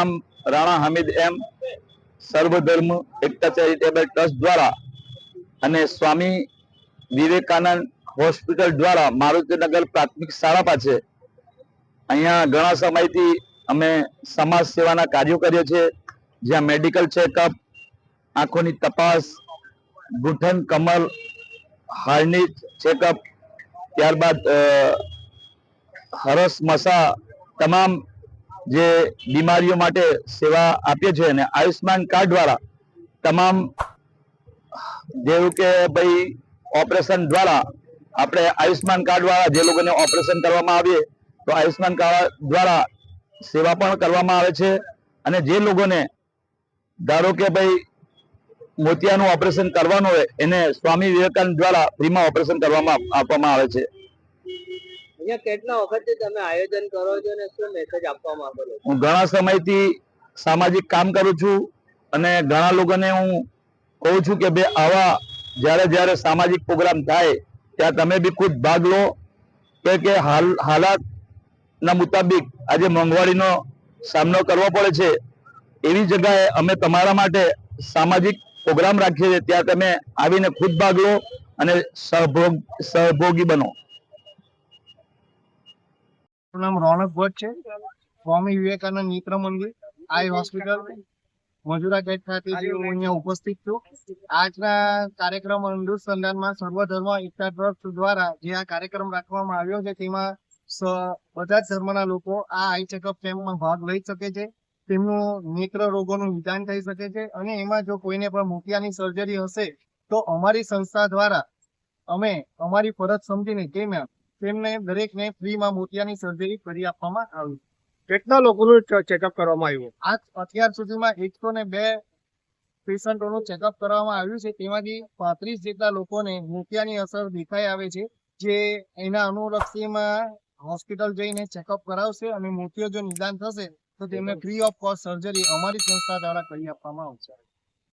નામ રાણા હામિદ એમ, સર્વધર્મ એકતા charitable trust દ્વારા અને સ્વામી વિવેકાનંદ હોસ્પિટલ દ્વારા મારુતિનગર પ્રાથમિક શાળા પાસે અહીંયા ઘણા સમયથી અમે સમાજ સેવાના કાર્યો કરીએ છીએ, જ્યાં મેડિકલ ચેકઅપ, આંખોની તપાસ, ઘૂંટણ કમર હાર્ડની ચેકઅપ, ત્યારબાદ હરસ મસા તમામ જે બીમારીઓ માટે સેવા આપીએ છીએ અને આયુષ્માન કાર્ડ દ્વારા તમામ જેવું કે ભાઈ ઓપરેશન દ્વારા આપણે આયુષ્માન કાર્ડ દ્વારા જે લોકોને ઓપરેશન કરવામાં આવે તો આયુષ્માન કાર્ડ દ્વારા સેવા પણ કરવામાં આવે છે અને જે લોકોને ધારો કે ભાઈ મોતિયાનું ઓપરેશન કરવાનું હોય એને સ્વામી વિવેકાનંદ દ્વારા ફ્રીમાં ઓપરેશન કરવામાં આપવામાં આવે છે। અહીંયા કેટલા વખતથી તમે આયોજન કરો છો અને શું મેસેજ આપવા માંગો છો? હું ઘણા સમયથી સામાજિક કામ કરું છું અને ઘણા લોકોને હું કહું છું કે ભાઈ આવા જ્યારે સામાજિક પ્રોગ્રામ થાય ત્યાં તમે બી ખુદ ભાગ લો કે હાલાતના મુતાબિક આજે મોંઘવારીનો સામનો કરવો પડે છે, એવી જગ્યાએ અમે તમારા માટે સામાજિક પ્રોગ્રામ રાખીએ છીએ, ત્યાં તમે આવીને ખુદ ભાગ લો અને સહભાગી બનો। નામ રોનક ભટ્ટ છે, સ્વામી વિવેકાનંદ નેત્ર મંદિર આઈ હોસ્પિટલ મજુરા ગેટ ખાતે હું અહીંયા ઉપસ્થિત છું। આજના કાર્યક્રમ અનુસંધાનમાં સર્વધર્મ એકતા ટ્રસ્ટ દ્વારા જે આ કાર્યક્રમ રાખવામાં આવ્યો છે તેમાં બધા જ ધર્મના લોકો આ આઈ ચેકઅપ કેમ્પમાં ભાગ લઈ શકે છે, તેમનું નેત્ર રોગોનું નિદાન થઈ શકે છે અને એમાં જો કોઈને પણ મોતિયાની સર્જરી હશે તો અમારી સંસ્થા દ્વારા અમે અમારી ફરજ સમજીને તેમને દરેકને ફ્રીમાં મોતિયાની સર્જરી કરી આપવામાં આવી। કેટલા લોકોનું ચેકઅપ કરવામાં આવ્યું? અત્યાર સુધીમાં 102 પેશન્ટોનું ચેકઅપ કરવામાં આવ્યું છે, તેમાંથી 35 જેટલા લોકોને મોતિયાની અસર દેખાઈ આવે છે, જે એના અનુલક્ષીમાં હોસ્પિટલ જઈને ચેકઅપ કરાવશે અને મોતિયો જો નિદાન થશે તો તેમને ફ્રી ઓફ કોસ્ટ સર્જરી અમારી સંસ્થા દ્વારા કરી આપવામાં આવશે।